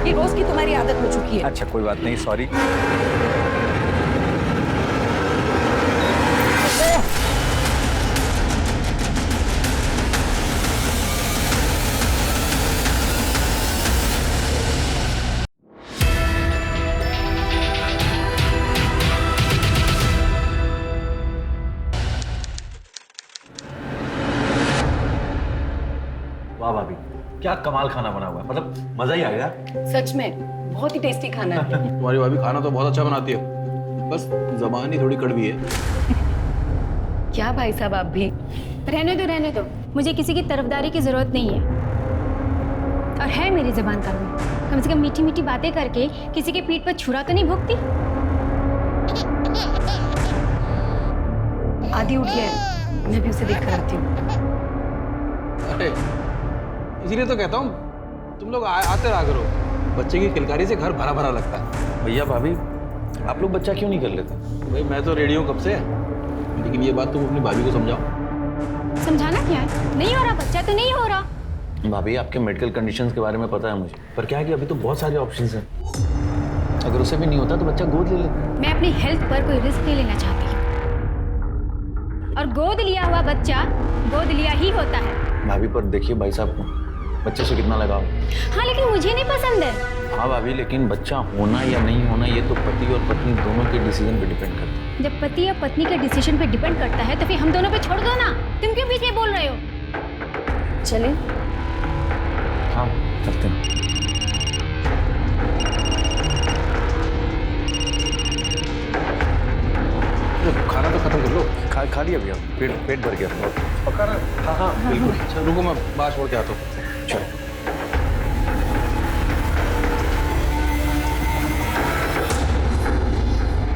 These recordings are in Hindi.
ये रोज की तुम्हारी आदत हो चुकी है। अच्छा कोई बात नहीं, सॉरी। वाह भाभी, क्या कमाल खाना बना हुआ है, मतलब मजा ही आ गया। सच में बहुत ही टेस्टी खाना है। तुम्हारी भाभी खाना तो बहुत अच्छा बनाती है, बस जबान ही थोड़ी कड़वी है। क्या भाई साहब आप भी। रहने दो, मुझे किसी की तरफदारी की जरूरत नहीं है। और है मेरी जबान कानून, कम से कम मीठी मीठी बातें करके किसी के पीठ पर छुरा तो नहीं भोगती। आदि उठ गया है, मैं भी उसे देख कर आती हूँ। अरे इसीलिए तो कहता हूँ तुम लोग आते रहा करो, बच्चे की किलकारी से घर भरा भरा लगता है। भैया भाभी, आप लोग बच्चा क्यों नहीं कर लेते? भाई मैं तो रेडी हूँ कब से, लेकिन ये बात तुम अपनी भाभी को समझाओ। समझाना क्या है, नहीं हो रहा बच्चा तो नहीं हो रहा। भाभी आपके मेडिकल कंडीशंस के बारे में पता है मुझे, पर क्या है कि अभी तो बहुत सारे ऑप्शंस हैं। अगर उसे भी नहीं होता तो बच्चा गोद ले लेता। मैं अपनी हेल्थ पर कोई रिस्क नहीं लेना चाहती, और गोद लिया हुआ बच्चा गोद लिया ही होता है। भाभी पर देखिए भाई साहब को बच्चे से कितना लगाव। हाँ लेकिन मुझे नहीं पसंद है। हाँ भाभी, लेकिन बच्चा होना या नहीं होना ये तो पति और पत्नी दोनों के डिसीजन पे डिपेंड करता है। जब पति या पत्नी के डिसीजन पे डिपेंड करता है तो फिर हम दोनों पे छोड़ दो ना, तुम क्यों बीच में बोल रहे हो? चले हाँ करते हैं। खाना तो खत्म कर लो। खा लिया भैया, पेट भर गया। पक्का ना? हाँ हाँ बिल्कुल। चलो रुको, मैं बाहर छोड़ के आता हूँ। चलो।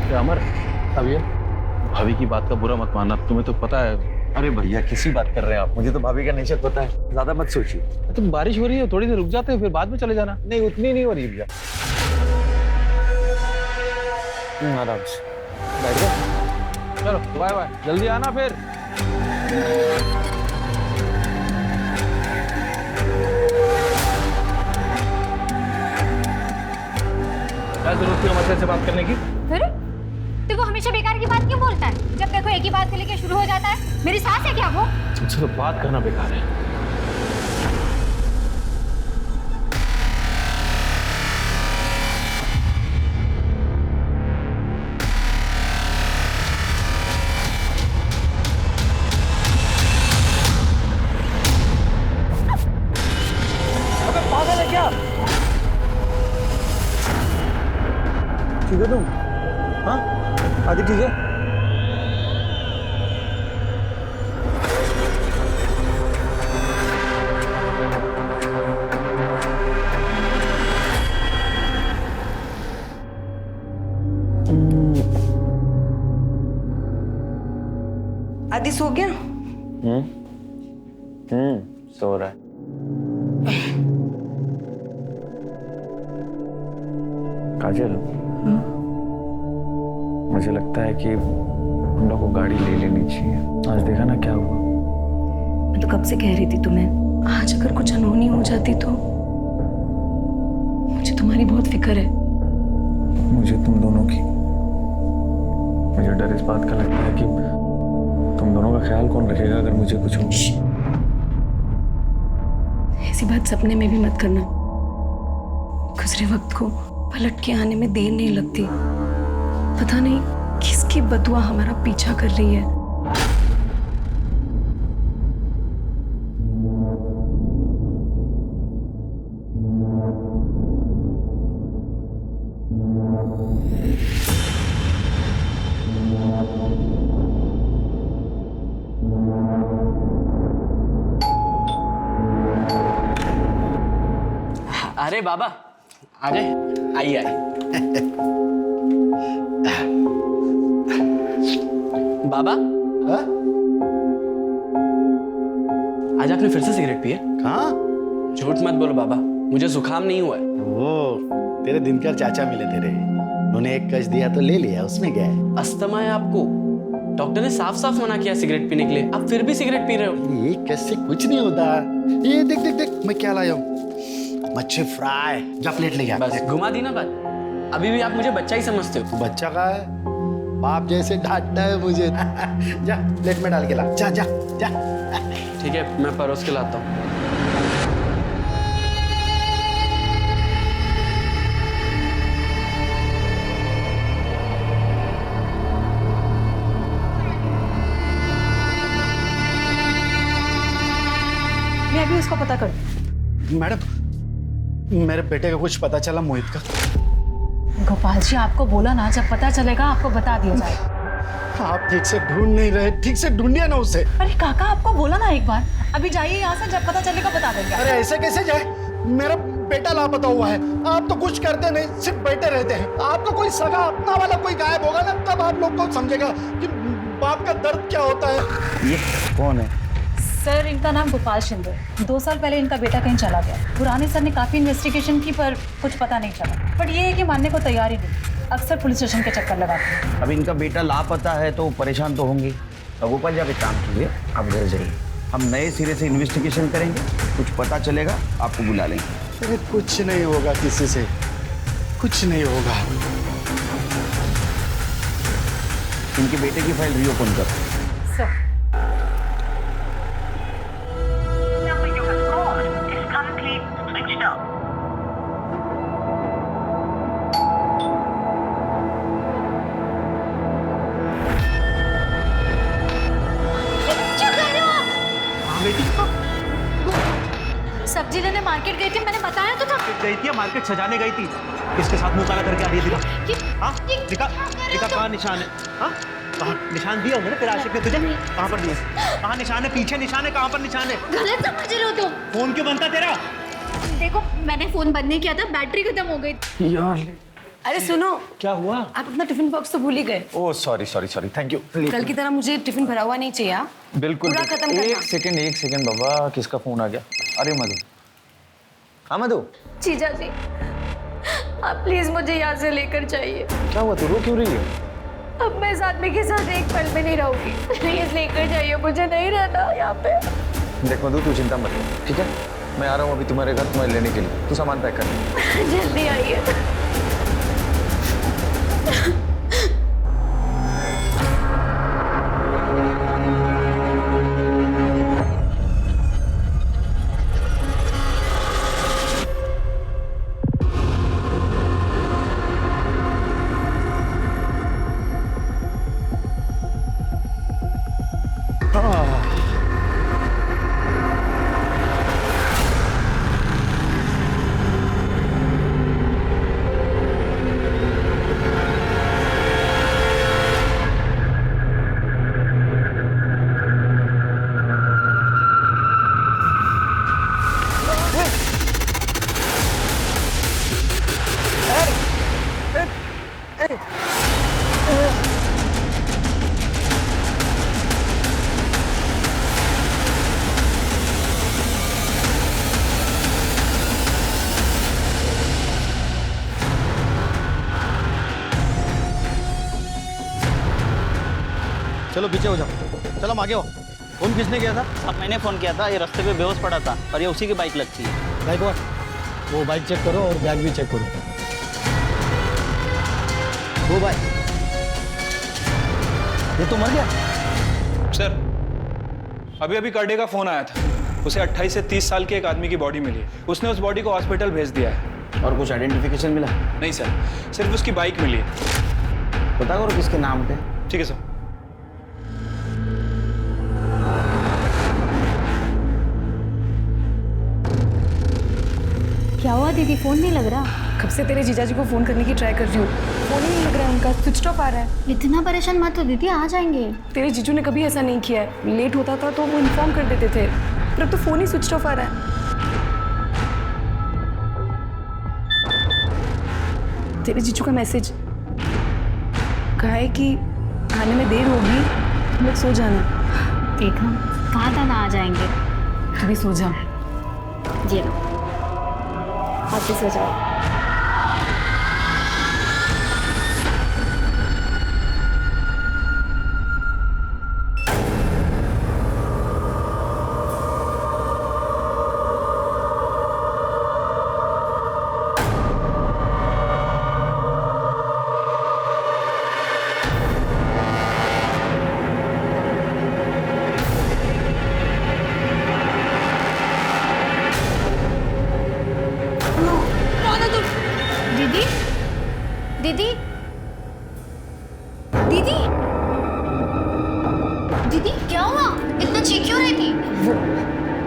क्या अमर, अब ये भाभी की बात का बुरा मत मानना, तुम्हें तो पता है। अरे भैया किसी बात कर रहे हैं आप, मुझे तो भाभी का नेचर पता है, ज्यादा मत सोचिए। तुम बारिश हो रही है, थोड़ी देर रुक जाते हैं, फिर बाद में चले जाना। नहीं उतनी नहीं हो रही भैया। आराम से बैठ जाओ। चलो बाय बाय, जल्दी आना फिर। क्या जरूरत थी अमर से बात करने की? फिर तो वो हमेशा बेकार की बात क्यों बोलता है? जब देखो एक ही बात से लेके शुरू हो जाता है। मेरी सास है क्या वो? तुमसे तो बात करना बेकार है। पागल है क्या? ठीक है तुम? हाँ आदि ठीक है? आदि सो गया? सो रहा है। काजल, मुझे लगता है कि हम लोग को गाड़ी ले लेनी चाहिए। आज देखा ना क्या हुआ। मैं तो कब से कह रही थी तुम्हें, आज अगर कुछ अनहोनी हो जाती तो। मुझे तुम्हारी बहुत फिक्र है। मुझे तुम दोनों की। मुझे डर इस बात का लगता है कि तुम दोनों का ख्याल कौन रखेगा अगर मुझे कुछ हो। ऐसी बात सपने में भी मत करना। गुजरे वक्त को पलट के आने में देर नहीं लगती। पता नहीं किसकी बदुआ हमारा पीछा कर रही है। अरे बाबा आ गए। आइए आइए। बाबा हाँ? आज आपने फिर से सिगरेट पी है? कहाँ? झूठ मत बोलो बाबा, मुझे जुकाम नहीं हुआ है। वो तेरे दिनकर चाचा मिले तेरे, उन्होंने एक कश दिया तो ले लिया, उसमें क्या है? अस्थमा है आपको, डॉक्टर ने साफ साफ मना किया सिगरेट पीने के लिए, आप फिर भी सिगरेट पी रहे हो। ये कश से कुछ नहीं होता। ये देख देख देख मैं क्या लाया हूँ। मच्छी फ्राई। जा प्लेट ले गया। बस घुमा दी ना बात। अभी भी आप मुझे बच्चा ही समझते हो। तू बच्चा का है, बाप जैसे डांटना है मुझे। जा प्लेट में डाल के ला। जा जा जा। ठीक है, मैं परोस के लाता हूँ। मैं अभी उसको पता कर। मैडम, मेरे बेटे का कुछ पता चला मोहित का? गोपाल जी, आपको बोला ना, जब पता चलेगा आपको बता दिया जाएगा। आप ठीक से ढूंढ नहीं रहे, ठीक से ढूंढिए ना उसे। अरे काका, आपको बोला ना एक बार, अभी जाइए यहाँ से, जब पता चलेगा बता देंगे। अरे ऐसे कैसे जाए? मेरा बेटा लापता हुआ है। आप तो कुछ करते नहीं, सिर्फ बैठे रहते हैं। आपका कोई सगा अपना वाला कोई गायब होगा ना, तब आप लोग को समझेगा कि बाप का दर्द क्या होता है। ये कौन है? सर, इनका नाम गोपाल शिंदे। 2 साल पहले इनका बेटा कहीं चला गया। पुराने सर ने काफी इन्वेस्टिगेशन की पर कुछ पता नहीं चला। बट ये है कि मानने को तैयार ही नहीं, अक्सर पुलिस स्टेशन के चक्कर लगाते हैं। अब इनका बेटा लापता है तो परेशान तो होंगे। गोपाल जी, आप एक काम कीजिए, आप घर जाइए, हम नए सिरे से इन्वेस्टिगेशन करेंगे, कुछ पता चलेगा आपको बुला लेंगे। अरे कुछ नहीं होगा किसी से, कुछ नहीं होगा। इनके बेटे की फाइल रीओपन करो। सर, सब्जी लेने मार्केट गई थी, मैंने बताया तो था। गई थी या मार्केट सजाने गई थी? किसके साथ मुंह काला करके आ रही है? दिखा। हाँ? दिखा कहाँ निशान है? हाँ? कहाँ निशान दिया होंगे ना तेरे आशिक ने तुझे? कहाँ पर दिए? कहाँ निशान है? पीछे निशान है, कहाँ पर निशान है? गलत समझ रहे हो तुम। फोन क्यों बनता तेरा? देखो, मैंने फोन बंद नहीं किया था, बैटरी खत्म हो गई। यार अरे सुनो, क्या हुआ? आप अपना टिफिन बॉक्स तो भूल ही गए। Oh sorry sorry sorry, thank you. कल की तरह मुझे टिफिन भरा हुआ नहीं चाहिए। हाँ? बिल्कुल पूरा खत्म करना। एक सेकंड बाबा, किसका फोन आ गया? अरे मधु। हाँ मधु। जीजा जी, आप प्लीज मुझे यहाँ से लेकर जाइए। क्या हुआ, तू रो क्यों रही है? अब मैं इस आदमी के साथ एक पल में नहीं रहूंगी। प्लीज लेकर जाइए, मुझे नहीं रहना यहाँ पे। देख मधु, तू चिंता मत कर, ठीक है? मैं आ रहा हूँ अभी तुम्हारे घर तुम्हें लेने के लिए। तू सामान पैक कर। जल्दी आइए। चलो पीछे हो जाओ, चलो हम आगे हो। फोन किसने किया था? अब मैंने फोन किया था, ये रास्ते पे बेहोश पड़ा था और ये उसी की बाइक लगती है। बाइक वो बाइक चेक करो और बैग भी चेक करो। वो बाइक, ये तो मर गया। सर, अभी अभी करडे का फोन आया था। उसे 28 से 30 साल के एक आदमी की बॉडी मिली है। उसने उस बॉडी को हॉस्पिटल भेज दिया है। और कुछ आइडेंटिफिकेशन मिला? नहीं सर, सिर्फ उसकी बाइक मिली है। पता करो किसके नाम पे। ठीक है सर। क्या हुआ दीदी, फोन नहीं लग रहा? कब से तेरे जीजा जी को फोन करने की ट्राई कर रही हूँ, फोन ही नहीं लग रहा है उनका, स्विच ऑफ आ रहा है। इतना परेशान मत हो दीदी, आ जाएंगे। तेरे जीजू ने कभी ऐसा नहीं किया है। लेट होता था तो वो इन्फॉर्म कर देते थे, पर अब तो फोन ही स्विच ऑफ आ रहा है। तेरे जीजू का मैसेज कहा है कि आने में देर होगी, तुम लोग सो जाना। देखा, कहा था ना आ जाएंगे। तू भी सो जा। ये लो, आप भी सो जाओ। दीदी दीदी क्या हुआ? इतना चीख क्यों रही थी?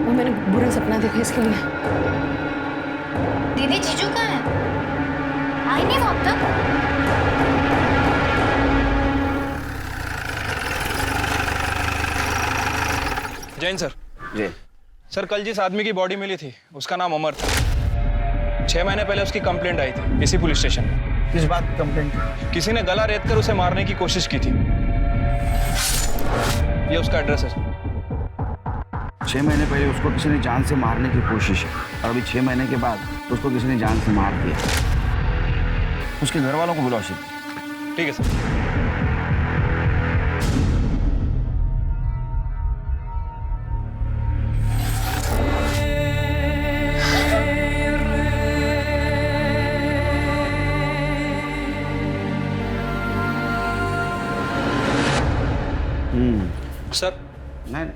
वो मैंने बुरा सपना देखा इसके लिए। दीदी जीजू कहाँ है? आई नहीं वो अब तक? जैन सर। जी सर, कल जिस आदमी की बॉडी मिली थी उसका नाम अमर था। 6 महीने पहले उसकी कंप्लेंट आई थी इसी पुलिस स्टेशन में। किस बात की कंप्लेंट? किसी ने गला रेत कर उसे मारने की कोशिश की थी। ये उसका एड्रेस है सर। 6 महीने पहले उसको किसी ने जान से मारने की कोशिश और अभी 6 महीने के बाद उसको किसी ने जान से मार दिया। उसके घर वालों को बुलाओ। ठीक है सर। सर नहीं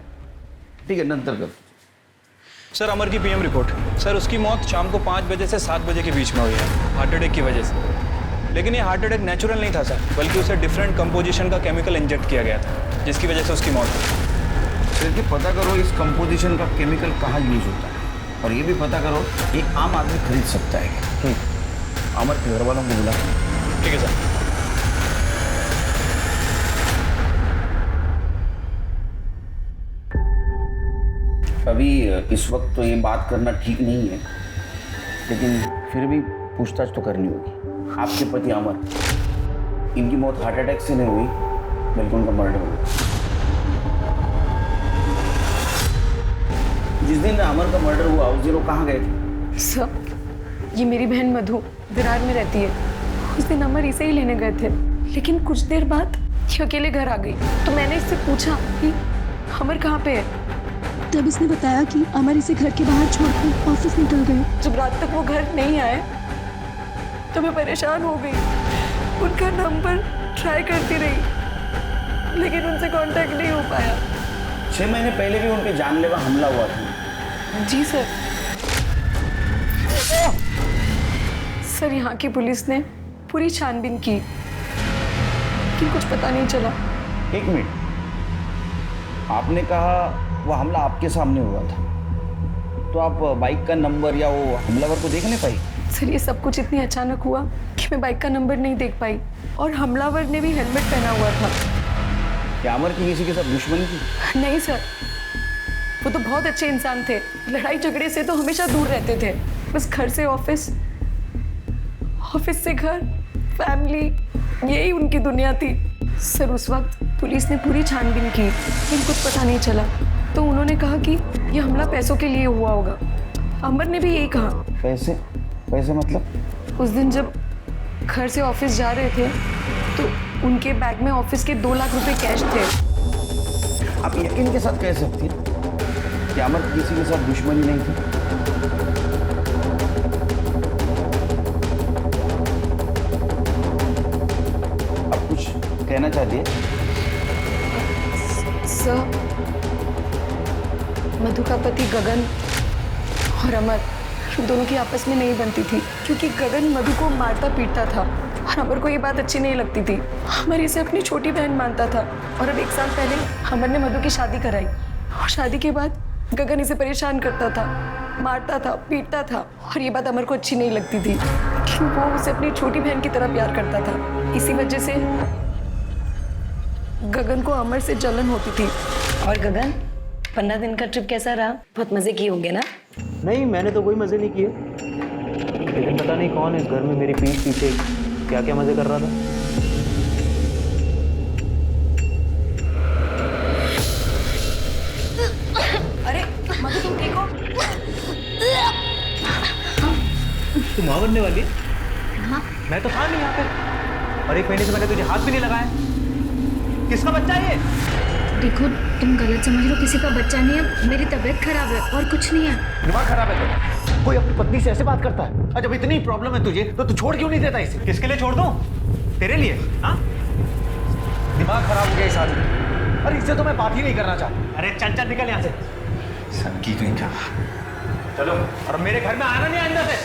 ठीक है, नंतर कर। सर, अमर की पीएम रिपोर्ट। सर, उसकी मौत शाम को 5 बजे से 7 बजे के बीच में हुई है, हार्ट अटैक की वजह से। लेकिन ये हार्ट अटैक नेचुरल नहीं था सर, बल्कि उसे डिफरेंट कंपोजिशन का केमिकल इंजेक्ट किया गया था, जिसकी वजह से उसकी मौत हुई। फिर कि पता करो इस कंपोजिशन का केमिकल कहाँ यूज होता है और ये भी पता करो ये आम आदमी खरीद सकता है क्या। अमर के घर वालों को बुला। ठीक है सर। अभी इस वक्त तो ये बात करना ठीक नहीं है, लेकिन फिर भी पूछताछ तो करनी होगी। आपके पति अमर, इनकी मौत हार्ट अटैक से नहीं हुई, बल्कि उनका मर्डर हुआ। जिस दिन अमर का मर्डर हुआ उस दिन वो कहाँ गए थे? सर, ये मेरी बहन मधु विरार में रहती है। उस दिन अमर इसे ही लेने गए थे, लेकिन कुछ देर बाद ये अकेले घर आ गई। तो मैंने इससे पूछा कि अमर कहाँ पे है। तब इसने बताया कि अमर इसे घर के बाहर छोड़कर ऑफिस निकल गए। जब रात तक वो घर नहीं आए तो मैं परेशान हो गई। उनका नंबर ट्राई करती रही, लेकिन उनसे कांटेक्ट नहीं हो पाया। 6 महीने पहले भी उनके जानलेवा हमला हुआ था। जी सर। सर, यहाँ की पुलिस ने पूरी छानबीन की, लेकिन कुछ पता नहीं चला। 1 मिनट, आपने कहा वो हमला आपके सामने हुआ था, तो आप बाइक का नंबर या वो हमलावर को देख नहीं पाई? सर, ये सब कुछ इतनी अचानक हुआ कि मैं बाइक का नंबर नहीं देख पाई, और हमलावर ने भी हेलमेट पहना हुआ था। क्या अमर की किसी के साथ दुश्मनी थी? नहीं सर, वो तो बहुत अच्छे इंसान थे। लड़ाई झगड़े से तो हमेशा दूर रहते थे। बस घर से ऑफिस, ऑफिस से घर, फैमिली, यही उनकी दुनिया थी। सर, उस वक्त पुलिस ने पूरी छानबीन की, लेकिन कुछ पता नहीं चला। तो उन्होंने कहा कि ये हमला पैसों के लिए हुआ होगा। अमर ने भी यही कहा। पैसे? पैसे मतलब? उस दिन जब घर से ऑफिस जा रहे थे तो उनके बैग में ऑफिस के 2 लाख रुपए कैश थे। आप यकीन के साथ कह सकती हैं कि अमर किसी के साथ दुश्मनी नहीं थी? आप कुछ कहना चाहती है? सर, मधु का पति गगन और अमर, इन दोनों की आपस में नहीं बनती थी, क्योंकि गगन मधु को मारता पीटता था और अमर को ये बात अच्छी नहीं लगती थी। अमर इसे अपनी छोटी बहन मानता था, और अब 1 साल पहले अमर ने मधु की शादी कराई, और शादी के बाद गगन इसे परेशान करता था, मारता था, पीटता था, और ये बात अमर को अच्छी नहीं लगती थी, लेकिन वो उसे अपनी छोटी बहन की तरह प्यार करता था। इसी वजह से गगन को अमर से जलन होती थी। और गगन, 15 दिन का ट्रिप कैसा रहा? बहुत मजे किए होंगे ना? नहीं, मैंने तो कोई मजे नहीं किए, लेकिन पता नहीं कौन इस घर में मेरी पीठ पीछे क्या क्या मजे कर रहा था। अरे मधु, तुम ठीक हो? तू माँ बनने वाली है? हाँ। मैं तो था नहीं यहाँ पे, और 1 महीने से मैंने तुझे हाथ भी नहीं लगाया। किसका बच्चा है ये? देखो, तुम गलत समझ लो, किसी का बच्चा नहीं है। मेरी तबीयत खराब है और कुछ नहीं है। दिमाग खराब है तो कोई अपनी पत्नी से ऐसे बात करता है? और जब इतनी प्रॉब्लम है तुझे तो तू छोड़ क्यों नहीं देता इसे? किसके लिए छोड़ दूं? तेरे लिए? हाँ, दिमाग खराब हो गया इस आदमी। अरे इससे तो मैं बात ही नहीं करना चाहता। अरे चल चल, निकल यहाँ से। सनकी कहीं का। चलो, और मेरे घर में आना नहीं, अंदर से।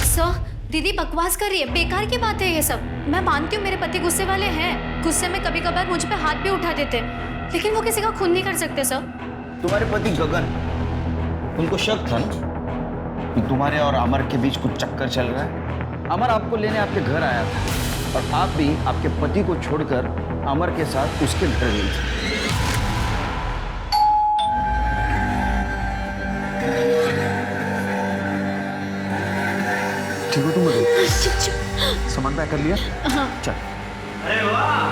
सर, दीदी बकवास कर रही है, बेकार की बात है ये सब। मैं मानती हूँ मेरे पति गुस्से वाले हैं, गुस्से में कभी कभार मुझ पे हाथ भी उठा देते, लेकिन वो किसी का खून नहीं कर सकते सर। तुम्हारे पति गगन, उनको शक था ना कि तुम्हारे और अमर के बीच कुछ चक्कर चल रहा है। अमर आपको लेने आपके घर आया था और आप भी आपके पति को छोड़कर अमर के साथ उसके घर गई थी। ठीक हो तुम? मधु सामान पैक कर लिया? हाँ। चल। अरे वाह,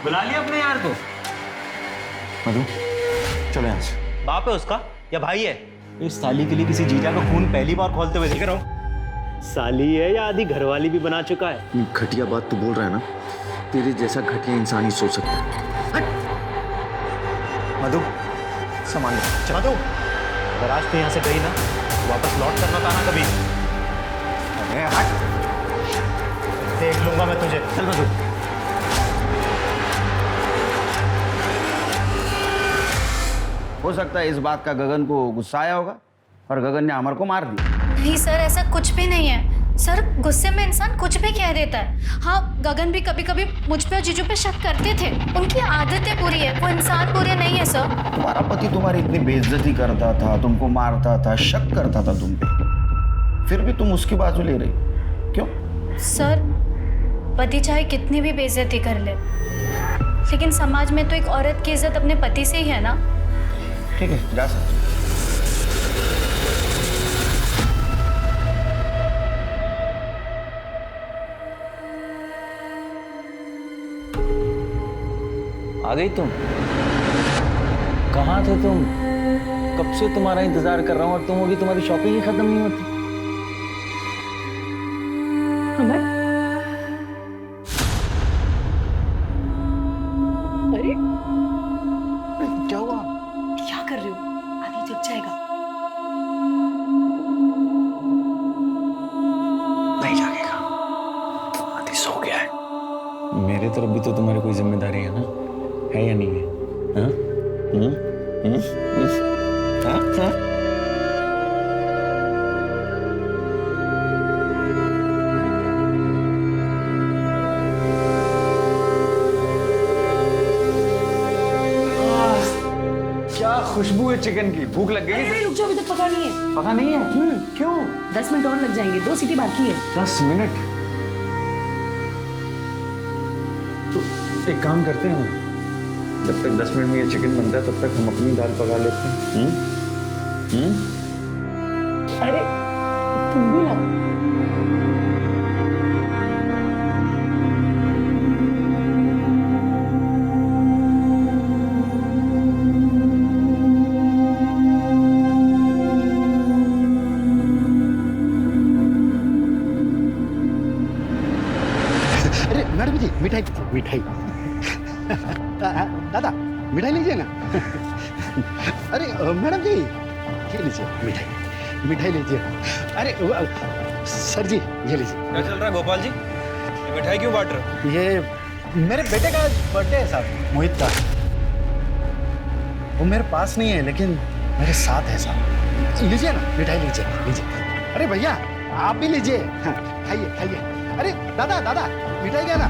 बुला लिया अपने यार को। मधु चलो यहाँ से। बाप है उसका या भाई है? इस साली के लिए किसी जीजा का खून पहली बार खोलते हुए देख रहा हूँ। साली है या आधी घरवाली भी बना चुका है। घटिया बात तू बोल रहा है ना, तेरे जैसा घटिया इंसान ही सोच सकता है। मधु सामान ले। मधु, अगर आज तू यहाँ से गई ना, वापस लौट कर मत आना कभी। अरे हट, देख लूंगा मैं तुझे। चल मधु। हो सकता है इस बात का गगन को गुस्सा आया होगा और गगन ने अमर को मार दिया। नहीं सर, ऐसा कुछ भी नहीं है सर। गुस्से में इंसान कुछ भी कह देता है। हाँ, गगन भी कभी कभी मुझ पे और जीजू पे शक करते थे, उनकी आदतें बुरी है, वो इंसान बुरे नहीं है सर। तुम्हारा पति तुम्हारी इतनी बेइज्जती करता था, तुमको मारता था, शक करता था तुम पे, फिर भी तुम उसकी बाजू ले रही, क्यों? सर, पति चाहे कितनी भी बेइज्जती कर ले, लेकिन समाज में तो एक औरत की इज्जत अपने पति से ही है ना। ठीक है, जा सकते। आ गई तुम? कहाँ थे तुम? कब से तुम्हारा इंतजार कर रहा हूँ और तुम होगी, तुम्हारी शॉपिंग ही खत्म नहीं होती। अमर, अरे क्या हुआ? क्या कर रहे हो? आगे जग जाएगा। नहीं जागेगा, आधी सो गया है। मेरे तरफ भी तो तुम्हारी कोई जिम्मेदारी है ना, है या नहीं है? हाँ? हाँ? हाँ? क्या खुशबू है चिकन की, भूख लग गई? अरे रुक जाओ, अभी तक पका नहीं है। पता नहीं है? क्यों? 10 मिनट और लग जाएंगे, 2 सीटी बाकी है। 10 मिनट? तो एक काम करते हैं ना, जब तक 10 मिनट में ये चिकन बनता है तब तक हम अपनी दाल पका लेते हैं। अरे तुम भी ना। अरे मैडम जी, मिठाई मिठाई। दादा मिठाई लीजिए ना। अरे मैडम जी, ये लीजिए मिठाई, मिठाई लीजिए। अरे सर जी, ये लीजिए। क्या चल रहा है गोपाल जी? ये मिठाई क्यों बांट रहे हो? ये मेरे बेटे का बर्थडे है साहब, मोहित का। वो मेरे पास नहीं है लेकिन मेरे साथ है साहब। लीजिए ना मिठाई, लीजिए लीजिए। अरे भैया आप भी लीजिए, खाइए खाइए। अरे दादा दादा, मिठाई क्या ना।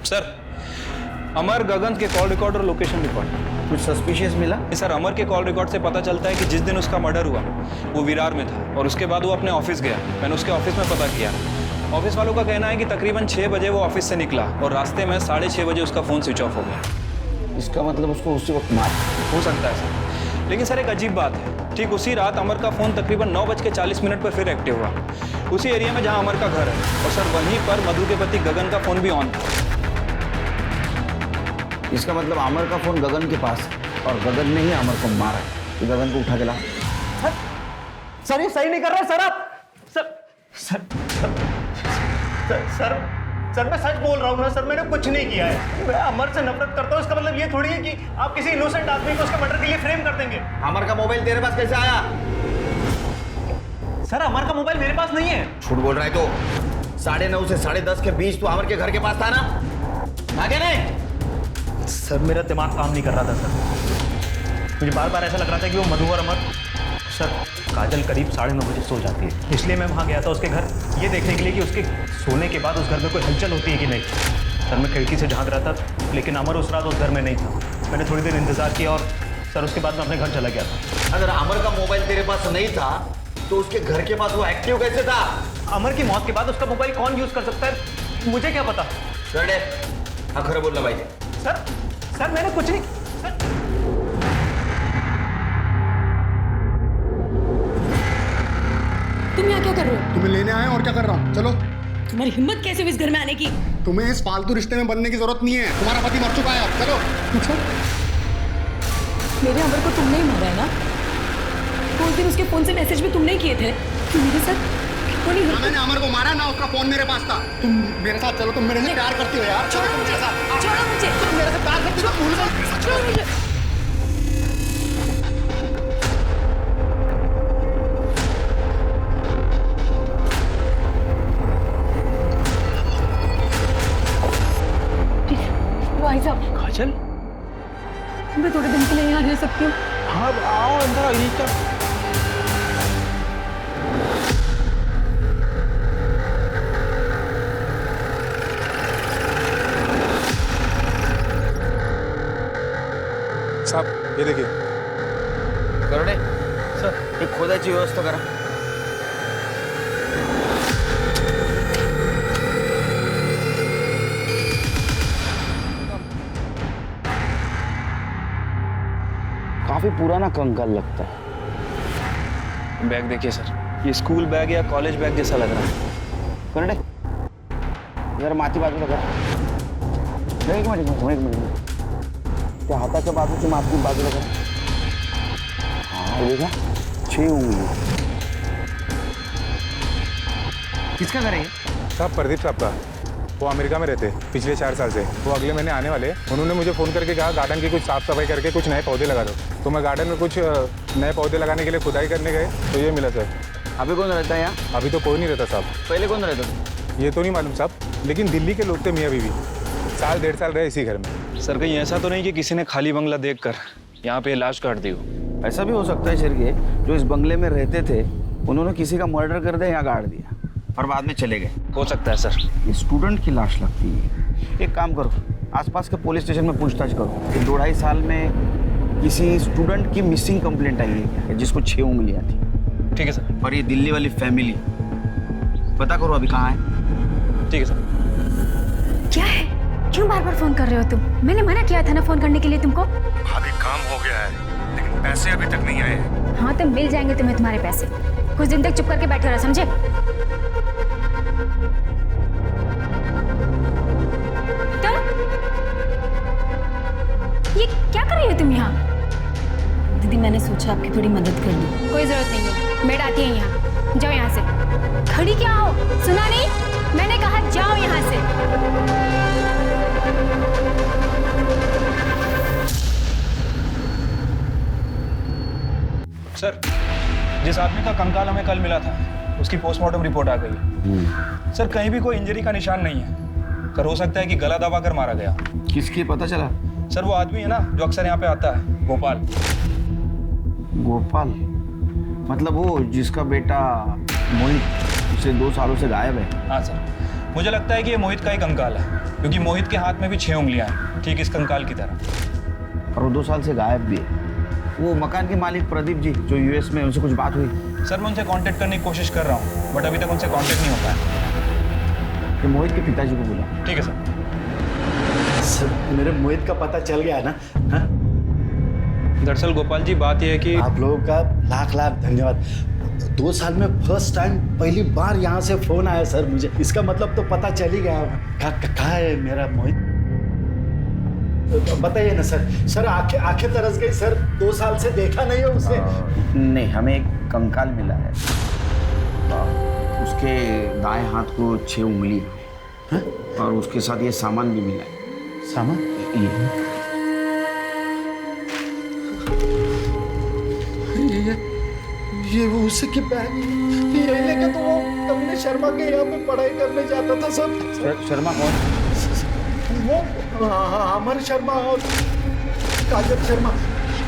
सर, अमर, गगन के कॉल रिकॉर्ड और लोकेशन रिकॉर्ड। कुछ सस्पिशियस मिला? सर, अमर के कॉल रिकॉर्ड से पता चलता है कि जिस दिन उसका मर्डर हुआ वो विरार में था और उसके बाद वो अपने ऑफिस गया। मैंने उसके ऑफिस में पता किया। ऑफिस वालों का कहना है कि तकरीबन 6 बजे वो ऑफिस से निकला और रास्ते में 6:30 बजे उसका फ़ोन स्विच ऑफ हो गया। इसका मतलब उसको उसी वक्त मार हो सकता है सर, लेकिन सर एक अजीब बात है, ठीक उसी रात अमर का फ़ोन तकरीबन 9:40 पर फिर एक्टिव हुआ, उसी एरिया में जहां अमर का घर है। और सर वहीं पर मधु के पति गगन का फ़ोन भी ऑन था। इसका मतलब अमर का फोन गगन के पास है और गगन ने ही अमर को मारा है। तो गगन को उठा के ला। सर ये सही नहीं कर रहे सर आप। सर सर मैं सच बोल रहा हूँ ना सर, मैंने कुछ नहीं किया है। मैं अमर से नफरत करता हूँ, इसका मतलब ये थोड़ी है कि आप किसी इनोसेंट आदमी को उसका मर्डर के लिए फ्रेम कर देंगे। अमर का मोबाइल तेरे पास कैसे आया? सर अमर का मोबाइल मेरे पास नहीं है। झूठ बोल रहा है तो 9:30 से 10:30 के बीच तो अमर के घर के पास था ना? आगे नहीं। सर मेरा दिमाग काम नहीं कर रहा था सर, मुझे बार बार ऐसा लग रहा था कि वो मधु और अमर। सर काजल करीब 9:30 बजे सो जाती है, इसलिए मैं वहाँ गया था उसके घर ये देखने के लिए कि उसके सोने के बाद उस घर में कोई हलचल होती है कि नहीं। सर मैं खिड़की से झांक रहा था, लेकिन अमर उस रात उस घर में नहीं था। मैंने थोड़ी देर इंतजार किया और सर उसके बाद मैं अपने घर चला गया था। अगर अमर का मोबाइल तेरे पास नहीं था तो उसके घर के पास वो एक्टिव कैसे था? अमर की मौत के बाद उसका मोबाइल कौन यूज कर सकता है, मुझे क्या पता। हाँ खरा बोलना भाई। सर मैंने कुछ नहीं। तुम यहाँ क्या कर रहे हो? तुम्हें लेने आए और क्या कर रहा हूँ? चलो। तुम्हारी हिम्मत कैसे हुई इस घर में आने की? तुम्हें इस फालतू रिश्ते में बनने की जरूरत नहीं है, तुम्हारा पति मर चुका है। अब चलो। मेरे अमर को तुमने ही मारा है ना? तो उस दिन उसके फोन से मैसेज भी तुमने ही किए थे कि मेरे साथ तो नहीं। मैंने अमर को मारा ना, उसका फोन मेरे पास था। तुम मेरे साथ चलो, तुम मेरे से प्यार करती हो यार। छोड़ो मुझे, छोड़ो मुझे। तुम मेरे से प्यार करती हो, भूल गए। छोड़ो मुझे। भाई साहब, काजल, मैं थोड़े दिन के लिए यहाँ रह सकती हूँ? हाँ आओ अंदर आइए। क्या साहब ये देखिए। करणे सर एक खोदायची व्यवस्था करा। काफी पुराना कंकाल लगता है। बैग देखिए सर, ये स्कूल बैग या कॉलेज बैग जैसा लग रहा है। करणे जरा माती बाजूला करा। एक मिनिट त्या हाताच्या बाजूची माती बाजूला करा। हाँ देखा 6 उंगली। किसका घर है? साहब प्रदीप साहब का। वो अमेरिका में रहते पिछले 4 साल से। वो अगले महीने आने वाले। उन्होंने मुझे फ़ोन करके कहा गार्डन की कुछ साफ सफाई करके कुछ नए पौधे लगा दो। तो मैं गार्डन में कुछ नए पौधे लगाने के लिए खुदाई करने गए तो ये मिला सर। अभी कौन रहता है यहाँ? अभी तो कोई नहीं रहता साहब। पहले कौन रहता था? ये तो नहीं मालूम साहब, लेकिन दिल्ली के लोग थे मियाँ बीवी। 1.5 साल रहे इसी घर में। सर कहीं ऐसा तो नहीं कि किसी ने खाली बंगला देखकर यहाँ पे लाश काट दी हो? ऐसा भी हो सकता है शिरके, जो इस बंगले में रहते थे उन्होंने किसी का मर्डर कर दिया, यहाँ गाड़ दिया और बाद में चले गए। हो सकता है सर। ये स्टूडेंट की लाश लगती है। एक काम करो, आसपास के पुलिस स्टेशन में पूछताछ करो कि 2-2.5 साल में किसी स्टूडेंट की मिसिंग कंप्लेंट आई है जिसको 6 उंगलियां थी। ठीक है सर। और ये दिल्ली वाली फैमिली पता करो अभी कहाँ है। ठीक है सर। क्या है? क्यों बार बार फोन कर रहे हो तुम? मैंने मना किया था ना फोन करने के लिए तुमको। भाभी काम हो गया है लेकिन पैसे अभी तक नहीं आए हैं। हाँ तो मिल जाएंगे तुम्हें तुम्हारे पैसे। कुछ दिन तक चुप करके बैठे रहो, समझे? तो ये क्या कर रही हो तुम यहाँ? दीदी मैंने सोचा आपकी थोड़ी मदद कर लूं। कोई जरूरत नहीं है, मेड आती है यहाँ। जाओ यहाँ से। खड़ी क्या हो? सुना नहीं? मैंने कहा जाओ यहाँ से। सर जिस आदमी का कंकाल हमें कल मिला था उसकी पोस्टमार्टम रिपोर्ट आ गई। सर कहीं भी कोई इंजरी का निशान नहीं है। कर हो सकता है कि गला दबा कर मारा गया। किसकी पता चला? सर वो आदमी है ना जो अक्सर यहाँ पे आता है, गोपाल। गोपाल मतलब वो जिसका बेटा मोहित पिछले 2 सालों से गायब है? हाँ सर, मुझे लगता है कि ये मोहित का ही कंकाल है क्योंकि मोहित के हाथ में भी 6 उंगलियां हैं, ठीक इस कंकाल की तरह। और वो 2 साल से गायब भी है। वो मकान के मालिक प्रदीप जी जो यूएस में, उनसे कुछ बात हुई? सर मैं उनसे कांटेक्ट करने की कोशिश कर रहा हूँ बट अभी तक उनसे कांटेक्ट नहीं हो पाया। कि मोहित के पिताजी को बुला। ठीक है सर। सर मेरे मोहित का पता चल गया है ना? हाँ? दरअसल गोपाल जी बात यह है कि आप लोगों का लाख लाख धन्यवाद। 2 साल में फर्स्ट टाइम पहली बार यहाँ से फोन आया सर मुझे। इसका मतलब तो पता चल ही गया। कहाँ है मेरा मोहित? बताइए ना सर। सर आंखें तरस गई सर। 2 साल से देखा नहीं है उसे। नहीं, हमें एक कंकाल मिला है। उसके दाएं हाथ को 6 उंगली है और उसके साथ ये सामान भी मिला है। सामान? ये वो उसी की बहन। ये लेके तो वो कमले शर्मा के यहाँ पे पढ़ाई करने जाता था सर। शर्मा कौन? वो अमर शर्मा और काजल शर्मा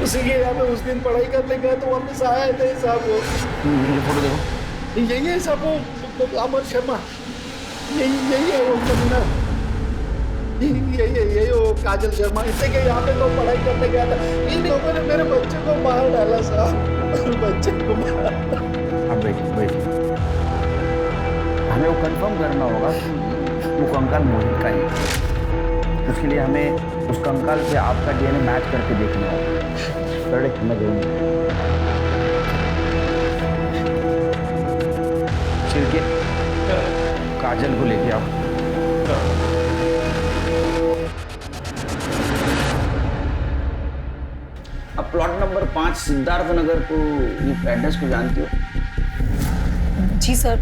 उसी के यहाँ पे उस दिन पढ़ाई करने गए तो वापस आए थे साहब। वो ये फोटो देखो। यही है साहब वो अमर शर्मा। यही है वो कमीना। यही वो काजल शर्मा। इसी के यहाँ पे तो पढ़ाई करने गया था। इन लोगों ने मेरे बच्चे को बाहर डाला साहब। बच्चे को बाहर। अब बैठिए। हमें वो कंफर्म करना होगा कि वो कंकाल मोहित का ही है। उसके लिए हमें उस कंकाल से आपका डीएनए मैच करके देखना होगा। सर मैं दूँगी। छिड़के काजल को लेके आओ। अब प्लॉट नंबर 5 सिद्धार्थ नगर को ये एड्रेस को जानती हो? जी सर,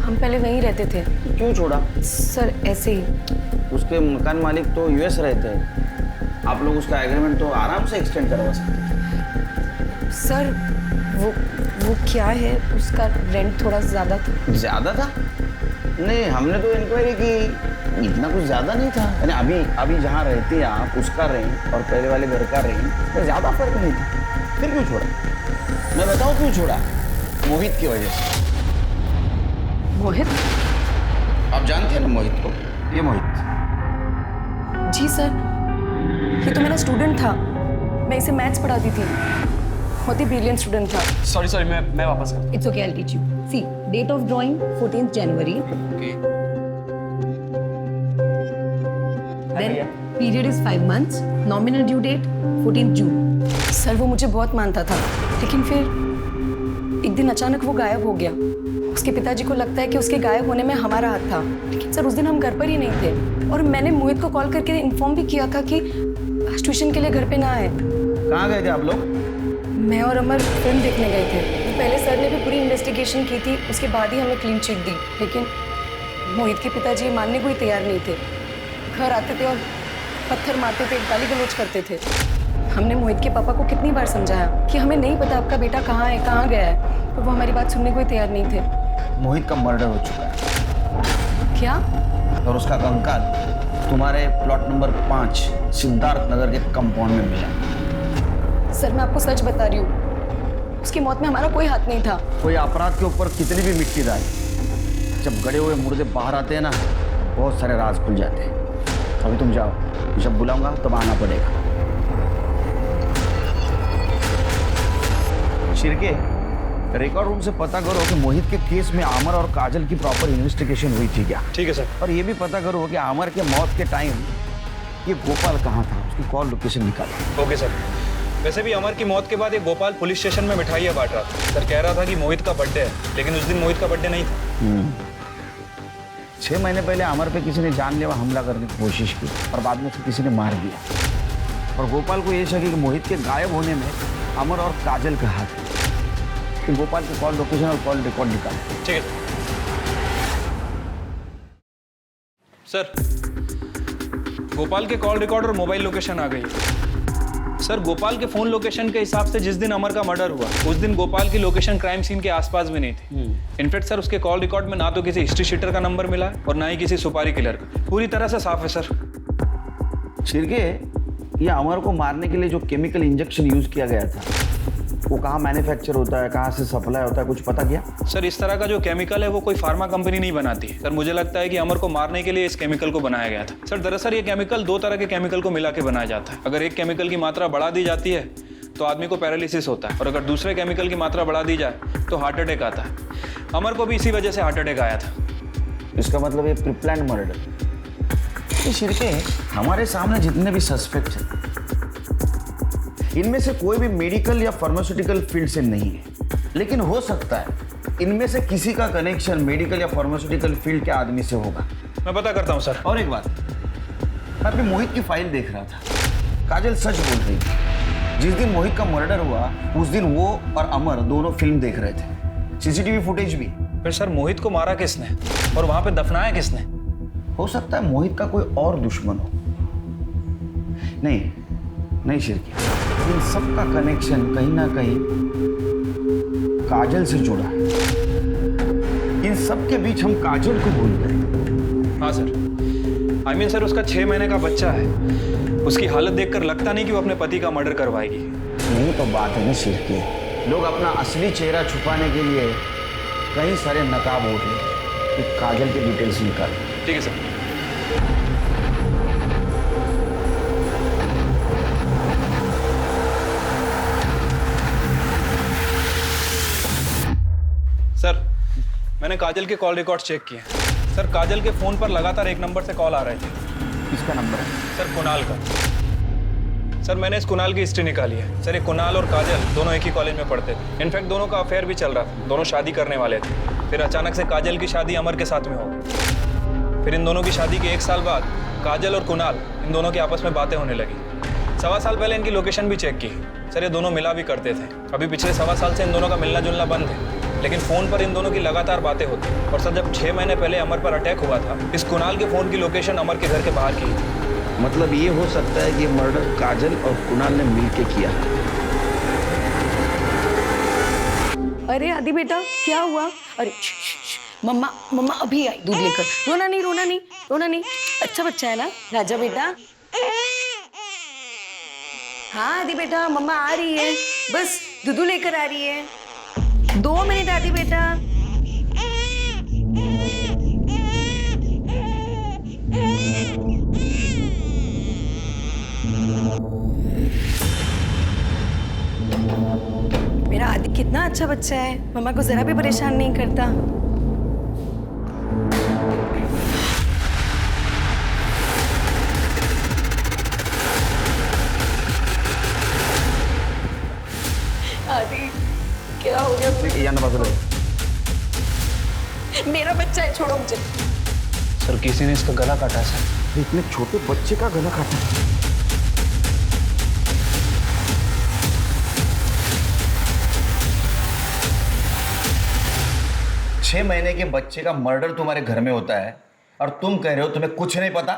हम पहले वहीं रहते थे। क्यों छोड़ा? सर ऐसे ही। उसके मकान मालिक तो यूएस रहते हैं। आप लोग उसका एग्रीमेंट तो आराम से एक्सटेंड करवा सकते थे। सर वो क्या है, उसका रेंट थोड़ा ज़्यादा था। ज़्यादा था? नहीं, हमने तो इंक्वायरी की, इतना कुछ ज़्यादा नहीं था। यानी अभी जहाँ रहते हैं आप, उसका रेंट और पहले वाले घर का रेंट में ज़्यादा फर्क नहीं था। फिर क्यों छोड़ा? मैं बताऊँ क्यों छोड़ा? मोहित की वजह से। मोहित? आप जानते हैं ना मोहित को? ये मोहित। जी सर, ये तो मेरा स्टूडेंट था। मैं इसे मैथ्स पढ़ाती थी। बहुत ही ब्रिलियंट स्टूडेंट था। सॉरी मैं वापस करता हूँ। It's okay, I'll teach you. See, date of drawing 14th January. Okay. Then period is 5 months. Nominal due date 14th June. Sir वो मुझे बहुत मानता था, लेकिन फिर एक दिन अचानक वो गायब हो गया। उसके पिताजी को लगता है कि उसके गायब होने में हमारा हाथ था, लेकिन सर उस दिन हम घर पर ही नहीं थे। और मैंने मोहित को कॉल करके इन्फॉर्म भी किया था कि आज ट्यूशन के लिए घर पे ना आए। कहाँ गए थे आप लोग? मैं और अमर फिल्म देखने गए थे। पहले सर ने भी पूरी इन्वेस्टिगेशन की थी, उसके बाद ही हमें क्लीन चिट दी। लेकिन मोहित के पिताजी ये मानने को ही तैयार नहीं थे। घर आते थे और पत्थर मारते थे, गाली गलौज करते थे। हमने मोहित के पापा को कितनी बार समझाया कि हमें नहीं पता आपका बेटा कहाँ है, कहाँ गया है, तो वो हमारी बात सुनने को ही तैयार नहीं थे। मोहित का मर्डर हो चुका है। क्या? और उसका कंकाल तुम्हारे प्लॉट नंबर 5 सिद्धार्थ नगर के कंपाउंड में मिला। सर मैं आपको सच बता रही हूँ, उसकी मौत में हमारा कोई हाथ नहीं था। कोई अपराध के ऊपर कितनी भी मिट्टी डाले, जब गड़े हुए मुर्दे बाहर आते हैं ना, बहुत सारे राज खुल जाते हैं। अभी तुम जाओ, जब बुलाऊंगा तब आना पड़ेगा। शिरके, रिकॉर्ड रूम से पता करो कि मोहित के केस में आमर और काजल की प्रॉपर इन्वेस्टिगेशन हुई थी क्या? ठीक है सर। और ये भी पता करो कि आमर के मौत के टाइम ये गोपाल कहाँ था, उसकी कॉल लोकेशन निकालो। Okay sir. वैसे भी अमर की मौत के बाद एक गोपाल पुलिस स्टेशन में मिठाइयाँ बांट रहा था। सर कह रहा था कि मोहित का बर्थडे है, लेकिन उस दिन मोहित का बर्थडे नहीं था। 6 महीने पहले अमर पे किसी ने जानलेवा हमला करने की कोशिश की और बाद में किसी ने मार दिया। और गोपाल को ये शक है कि मोहित के गायब होने में अमर और काजल का हाथ है। तो गोपाल की कॉल लोकेशन और कॉल रिकॉर्ड निकालो। ठीक है सर। गोपाल के कॉल रिकॉर्ड और मोबाइल लोकेशन आ गई। सर गोपाल के फोन लोकेशन के हिसाब से जिस दिन अमर का मर्डर हुआ, उस दिन गोपाल की लोकेशन क्राइम सीन के आसपास भी नहीं थी। इनफैक्ट सर उसके कॉल रिकॉर्ड में ना तो किसी हिस्ट्री शीटर का नंबर मिला और ना ही किसी सुपारी किलर का। पूरी तरह से साफ है सर। शिरके, ये अमर को मारने के लिए जो केमिकल इंजेक्शन यूज किया गया था, वो कहाँ मैन्युफैक्चर होता है, कहाँ से सप्लाई होता है, कुछ पता किया? सर इस तरह का जो केमिकल है वो कोई फार्मा कंपनी नहीं बनाती है। सर मुझे लगता है कि अमर को मारने के लिए इस केमिकल को बनाया गया था। सर दरअसल ये केमिकल 2 तरह के केमिकल को मिला के बनाया जाता है। अगर एक केमिकल की मात्रा बढ़ा दी जाती है तो आदमी को पैरालिसिस होता है, और अगर दूसरे केमिकल की मात्रा बढ़ा दी जाए तो हार्ट अटैक आता है। अमर को भी इसी वजह से हार्ट अटैक आया था। इसका मतलब ये प्रीप्लान मर्डर। ये शिरके, हमारे सामने जितने भी सस्पेक्ट हैं इनमें से कोई भी मेडिकल या फार्मास्यूटिकल फील्ड से नहीं है, लेकिन हो सकता है इनमें से किसी का कनेक्शन मेडिकल या फार्मास्यूटिकल फील्ड के आदमी से होगा। मैं पता करता हूँ सर। और एक बात, मैं अपने मोहित की फाइल देख रहा था, काजल सच बोल रही थी। जिस दिन मोहित का मर्डर हुआ उस दिन वो और अमर दोनों फिल्म देख रहे थे, सीसीटीवी फुटेज भी। फिर सर मोहित को मारा किसने और वहां पे दफनाया किसने? हो सकता है मोहित का कोई और दुश्मन हो। नहीं शिरकी, इन सबका कनेक्शन कहीं ना कहीं काजल से जुड़ा है। इन सब के बीच हम काजल को भूल गए। हाँ सर, I mean सर, उसका 6 महीने का बच्चा है। उसकी हालत देखकर लगता नहीं कि वो अपने पति का मर्डर करवाएगी। यही तो बात है ना शिरकी, लोग अपना असली चेहरा छुपाने के लिए कई सारे नकाब ओढ़ रहे कि काजल के डिटेल्स निकाल। ठीक है सर। सर, मैंने काजल के कॉल रिकॉर्ड चेक किए। सर, काजल के फोन पर लगातार एक नंबर से कॉल आ रहे थे। किसका नंबर है? सर, कुणाल का। सर, मैंने इस कुणाल की हिस्ट्री निकाली है। सर, ये कुणाल और काजल दोनों एक ही कॉलेज में पढ़ते थे। इनफैक्ट दोनों का अफेयर भी चल रहा था, दोनों शादी करने वाले थे। फिर अचानक से काजल की शादी अमर के साथ में हो गई। फिर इन दोनों की शादी के 1 साल बाद काजल और कुणाल इन दोनों की आपस में बातें होने लगी। 1.25 साल पहले इनकी लोकेशन भी चेक की। सर, ये दोनों मिला भी करते थे। अभी पिछले 1.25 साल से इन दोनों का मिलना जुलना बंद है, लेकिन फोन पर इन दोनों की लगातार बातें होती। और सर, जब 6 महीने पहले अमर पर अटैक हुआ था, इस कुणाल के फोन की लोकेशन अमर के घर के बाहर की थी। मतलब ये हो सकता है कि मर्डर काजल और कुणाल ने मिलकर किया। अरे आदि बेटा, क्या हुआ? अरे मम्मा अभी आई दूध लेकर। रोना नहीं। अच्छा बच्चा है ना राजा बेटा? हाँ आदि बेटा, मम्मा आ रही है, बस दूध लेकर आ रही है। 2 मिनट आदि बेटा। मेरा आदि कितना अच्छा बच्चा है, मम्मा को जरा भी परेशान नहीं करता। आदि क्या हो गया? मेरा बच्चा है, छोड़ो मुझे। सर, किसी ने इसका गला काटा है सर। इतने छोटे बच्चे का गला काटा? 6 महीने के बच्चे का मर्डर तुम्हारे घर में होता है और तुम कह रहे हो तुम्हें कुछ नहीं पता?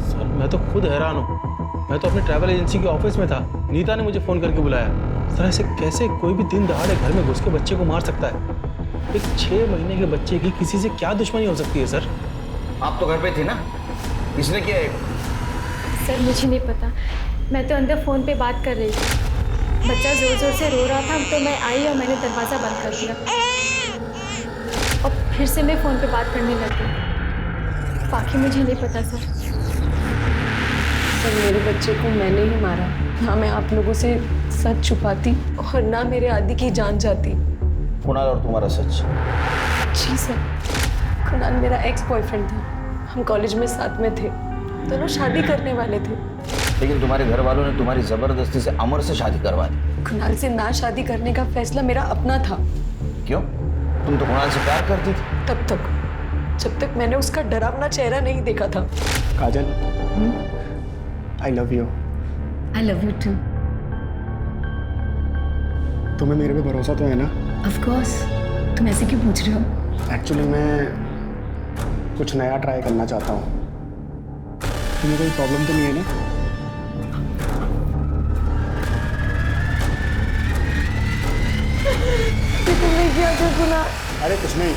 सर, मैं तो खुद हैरान हूँ। मैं तो अपने ट्रैवल एजेंसी के ऑफिस में था, नीता ने मुझे फ़ोन करके बुलाया। सर, ऐसे कैसे कोई भी दिन दहाड़े घर में घुस के बच्चे को मार सकता है? एक 6 महीने के बच्चे की किसी से क्या दुश्मनी हो सकती है सर? आप तो घर पे थी ना, इसने किया है? सर, मुझे नहीं पता, मैं तो अंदर फ़ोन पे बात कर रही थी। बच्चा ज़ोर ज़ोर से रो रहा था, तो मैं आई और मैंने दरवाज़ा बंद कर दिया और फिर से मैं फ़ोन पे बात करने लगी। बाकी मुझे नहीं पता सर। सर, मेरे बच्चे को मैंने ही मारा। ना मैं आप लोगों से सच छुपाती और ना मेरे आदि की जान जाती। कुणाल और तुम्हारा सच? जी सर, कुणाल मेरा एक्स बॉयफ्रेंड था। हम कॉलेज में साथ में थे, दोनों शादी करने वाले थे। लेकिन तुम्हारे घर वालों ने तुम्हारी जबरदस्ती से अमर से शादी करवा दी। कुणाल से ना शादी करने का फैसला मेरा अपना था। क्यों? तुम तो कुणाल से प्यार करती थी। तब तक, जब तक मैंने उसका डरावना चेहरा नहीं देखा था। काजल, I love you. I love you too. तुम्हें मेरे पे भरोसा तो है ना? Of course. तुम ऐसे क्यों पूछ रहे हो? एक्चुअली मैं कुछ नया ट्राई करना चाहता हूँ। तुम्हें कोई प्रॉब्लम तो नहीं है ना? तुमने क्या क्या सुना? अरे कुछ नहीं,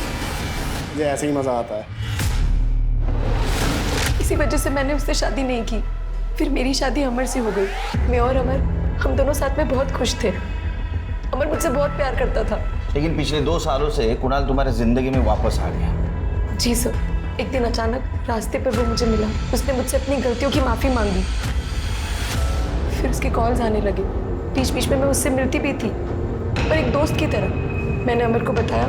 मुझे ऐसे ही मजा आता है। इसी वजह से मैंने उससे शादी नहीं की। फिर मेरी शादी अमर से हो गई। मैं और अमर, हम दोनों साथ में बहुत खुश थे। अमर मुझसे बहुत प्यार करता था। लेकिन पिछले 2 सालों से कुणाल तुम्हारे जिंदगी में वापस आ गया। जी सर, एक दिन अचानक रास्ते पर वो मुझे मिला। उसने मुझसे अपनी गलतियों की माफ़ी मांगी। फिर उसके कॉल्स आने लगे। बीच बीच में मैं उससे मिलती भी थी, पर एक दोस्त की तरह। मैंने अमर को बताया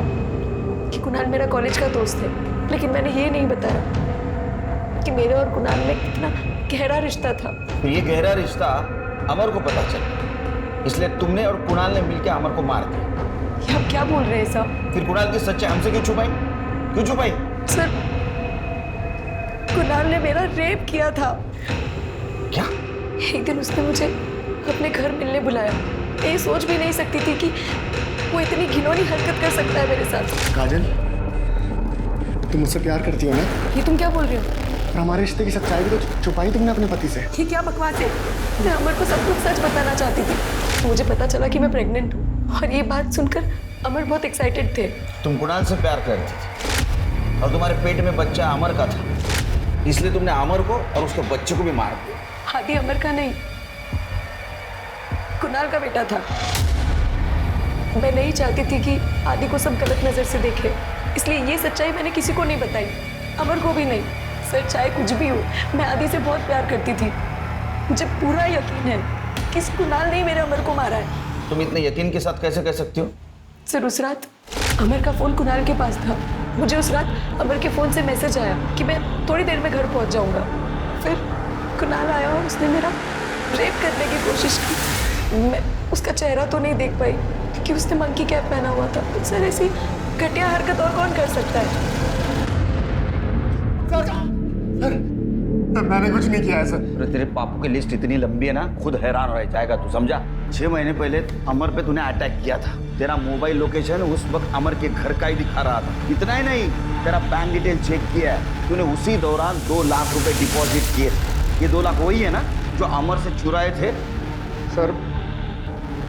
कि कुणाल मेरा कॉलेज का दोस्त है, लेकिन मैंने ये नहीं बताया कि मेरे और कुणाल में कितना गहरा रिश्ता था। तो ये गहरा रिश्ता अमर को पता चला, इसलिए तुमने और कुणाल ने मिलकर अमर को मार दिया। ये आप क्या बोल रहे हैं सर? फिर कुणाल की सच्चाई हमसे क्यों छुपाई? क्यों छुपाई? सर, कुणाल ने मेरा रेप किया था। क्या? एक दिन उसने मुझे अपने घर मिलने बुलाया। मैं सोच भी नहीं सकती थी कि वो इतनी घिनौनी हरकत कर सकता है मेरे साथ। काजल, तुम मुझसे प्यार करती हो ना? ये तुम क्या बोल रहे हो? और हमारे रिश्ते की सच्चाई भी तो छुपाई तुमने अपने पति से। ये क्या बकवास है? मैं अमर को सब कुछ सच बताना चाहती थी। मुझे पता चला कि मैं प्रेग्नेंट हूँ और ये बात सुनकर अमर बहुत एक्साइटेड थे। तुम कुणाल से प्यार करती थी और तुम्हारे पेट में बच्चा अमर का था, इसलिए तुमने अमर को और उसके बच्चे को भी मार दिया। आदि अमर का नहीं, कुणाल का बेटा था। मैं नहीं चाहती थी कि आदि को सब गलत नजर से देखे, इसलिए ये सच्चाई मैंने किसी को नहीं बताई, अमर को भी नहीं। सर, चाहे कुछ भी हो, मैं आदि से बहुत प्यार करती थी। मुझे पूरा यकीन है कि इस कुणाल ने ही मेरे अमर को मारा है। तुम इतने यकीन के साथ कैसे कह सकती हो? सर, उस रात अमर का फोन कुणाल के पास था। मुझे उस रात अमर के फोन से मैसेज आया कि मैं थोड़ी देर में घर पहुंच जाऊंगा। फिर कुणाल आया और उसने मेरा रेप करने की कोशिश की। मैं उसका चेहरा तो नहीं देख पाई क्योंकि उसने मंकी कैप पहना हुआ था। सर, ऐसी घटिया हरकत और कौन कर सकता है? सर, मैंने कुछ नहीं किया है सर। अरे तेरे पापों की लिस्ट इतनी लंबी है ना, खुद हैरान रह जाएगा तू, समझा? 6 महीने पहले अमर पे तूने अटैक किया था। तेरा मोबाइल लोकेशन उस वक्त अमर के घर का ही दिखा रहा था। इतना ही नहीं, तेरा बैंक डिटेल चेक किया है, तूने उसी दौरान 2 लाख रुपए डिपॉजिट किए। ये 2 लाख वही है ना जो अमर से चुराए थे? सर,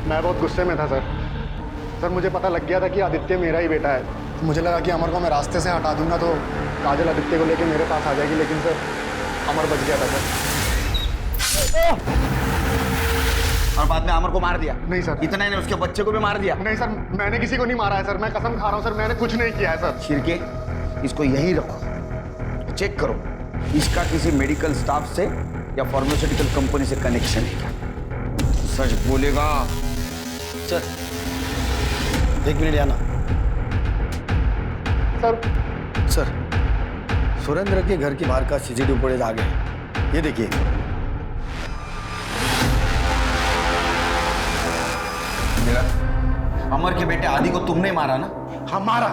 मैं बहुत गुस्से में था सर। सर, मुझे पता लग गया था कि आदित्य मेरा ही बेटा है। मुझे लगा कि अमर को मैं रास्ते से हटा दूंगा तो काजल आदित्य को लेके मेरे पास आ जाएगी, लेकिन सर अमर बच गया था सर। और बाद में अमर को मार दिया? नहीं सर। इतना ही नहीं, उसके बच्चे को भी मार दिया? नहीं सर, मैंने किसी को नहीं मारा है सर। मैं कसम खा रहा हूँ सर, मैंने कुछ नहीं किया है सर। छिड़के, इसको यहीं रखो, चेक करो इसका किसी मेडिकल स्टाफ से या फार्मास्यूटिकल कंपनी से कनेक्शन है क्या? सच बोलेगा। सर, 1 मिनट आना। सर, सुरेंद्र के घर के बाहर का सीसीटीवी फुटेज आ गया। ये देखिए। अमर के बेटे आदि को तुमने मारा ना? हाँ, मारा।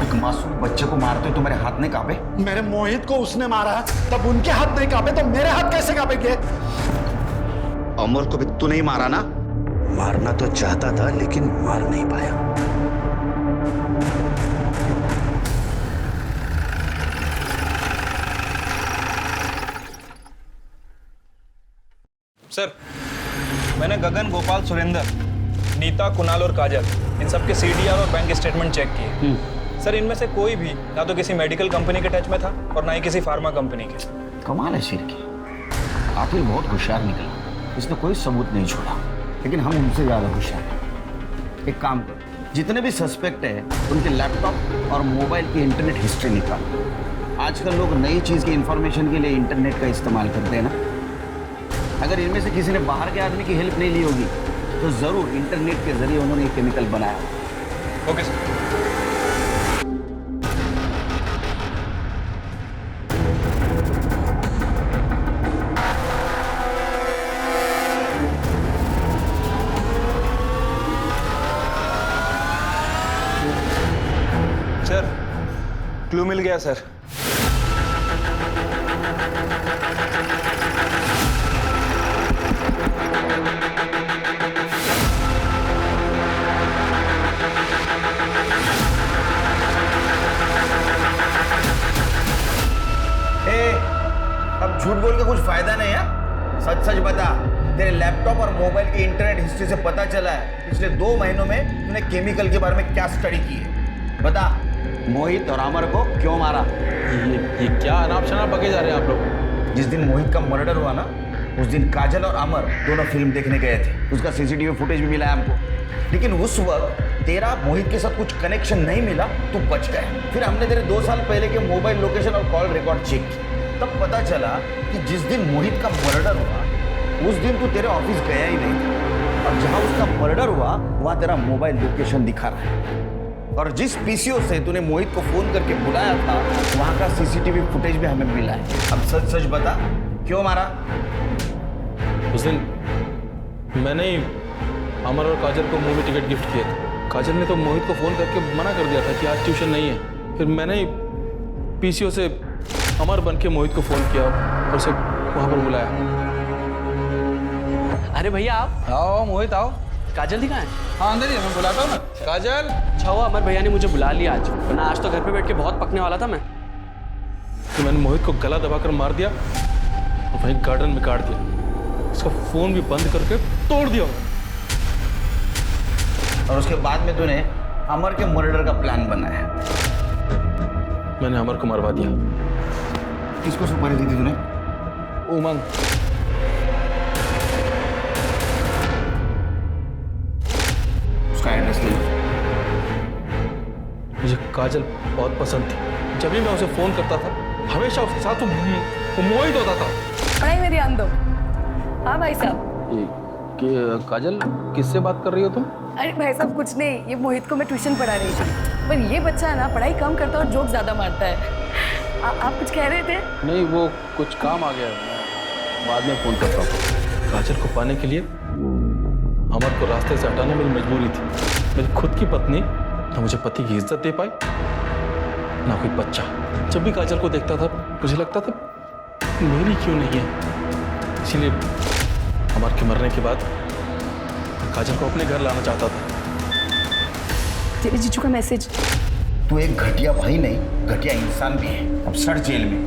एक मासूम बच्चे को मारते हो तुम्हारे हाथ नहीं कांपे? मेरे मोहित को उसने मारा है, तब उनके हाथ नहीं कांपे तो मेरे हाथ कैसे कांपेंगे? अमर को भी तू नहीं मारा ना? मारना तो चाहता था लेकिन मार नहीं पाया। सर, मैंने गगन, गोपाल, सुरेंद्र, नीता, कुणाल और काजल इन सब के सीडीआर और बैंक स्टेटमेंट चेक किए। सर, इनमें से कोई भी ना तो किसी मेडिकल कंपनी के टच में था और ना ही किसी फार्मा कंपनी के। कमाल है शेर की, आखिर बहुत होशियार निकला। इसने कोई सबूत नहीं छोड़ा, लेकिन हम उनसे ज़्यादा होशियार हैं। एक काम करो, जितने भी सस्पेक्ट हैं उनके लैपटॉप और मोबाइल की इंटरनेट हिस्ट्री निकालो। आजकल लोग नई चीज़ की इंफॉर्मेशन के लिए इंटरनेट का इस्तेमाल करते हैं ना। अगर इनमें से किसी ने बाहर के आदमी की हेल्प नहीं ली होगी तो ज़रूर इंटरनेट के जरिए उन्होंने ये केमिकल बनाया। Okay sir. सर, क्लू मिल गया सर। अब झूठ बोल के कुछ फायदा नहीं है। सच सच बता, तेरे लैपटॉप और मोबाइल की इंटरनेट हिस्ट्री से पता चला है पिछले 2 महीनों में तूने केमिकल के बारे में क्या स्टडी की है। बता, मोहित और अमर को क्यों मारा? ये क्या अनाप शनाप बके जा रहे हैं आप लोग? जिस दिन मोहित का मर्डर हुआ ना, उस दिन काजल और अमर दोनों फिल्म देखने गए थे। उसका सीसीटीवी फुटेज भी मिला है हमको, लेकिन उस वक्त तेरा मोहित के साथ कुछ कनेक्शन नहीं मिला, तू बच गया। फिर हमने तेरे 2 साल पहले के मोबाइल लोकेशन और कॉल रिकॉर्ड चेक किए, तब पता चला कि जिस दिन मोहित का मर्डर हुआ उस दिन तू तेरे ऑफिस गया ही नहीं था, और जहां उसका मर्डर हुआ वहां तेरा मोबाइल लोकेशन दिखा रहा है। और जिस पीसीओ से तूने मोहित को फोन करके बुलाया था वहां का सीसीटीवी फुटेज भी हमें मिला है। अब सच सच बता, क्यों मारा? उस दिन मैंने ही अमर और काजल को मूवी टिकट गिफ्ट किए थे। काजल ने तो मोहित को फ़ोन करके मना कर दिया था कि आज ट्यूशन नहीं है। फिर मैंने ही पीसीओ से अमर बन के मोहित को फ़ोन किया और उसे वहाँ पर बुलाया। अरे भैया आप आओ मोहित आओ। काजल दी कहाँ है? हाँ अंदर ही, मैं बुलाता हूँ ना। काजल। अच्छा हुआ अमर भैया ने मुझे बुला लिया आज, वरना आज तो घर पे बैठ के बहुत पकने वाला था मैं। तो मैंने मोहित को गला दबाकर मार दिया और वहीं गार्डन में काट दिया। उसका फ़ोन भी बंद करके तोड़ दिया। और उसके बाद में तूने अमर के मर्डर का प्लान बनाया। मैंने अमर को मरवा दिया। किसको सुपारी दी थी तूने? उमंग। उसका एड्रेस ले लो। मुझे काजल बहुत पसंद थी। जब भी मैं उसे फ़ोन करता था हमेशा उसके साथ वो मोहित होता था। पढ़ाई में ध्यान दो। हाँ भाई साहब। काजल किससे बात कर रही हो तुम? अरे भाई साहब कुछ नहीं, ये मोहित को मैं ट्यूशन पढ़ा रही थी। पर ये बच्चा ना पढ़ाई कम करता है और जोक ज़्यादा मारता है। आप कुछ कह रहे थे? नहीं, वो कुछ काम आ गया, बाद में फ़ोन करता हूँ। काजल को पाने के लिए अमर को रास्ते से हटाना मेरी मजबूरी थी। मेरी खुद की पत्नी ना मुझे पति की इज्जत दे पाई ना कोई बच्चा। जब भी काजल को देखता था मुझे लगता था मेरी क्यों नहीं है। इसीलिए अमर के मरने के बाद काजल को अपने घर लाना चाहता था। तेरे जीजू का मैसेज। तू एक घटिया भाई नहीं, घटिया इंसान भी है। अब सड़ जेल में।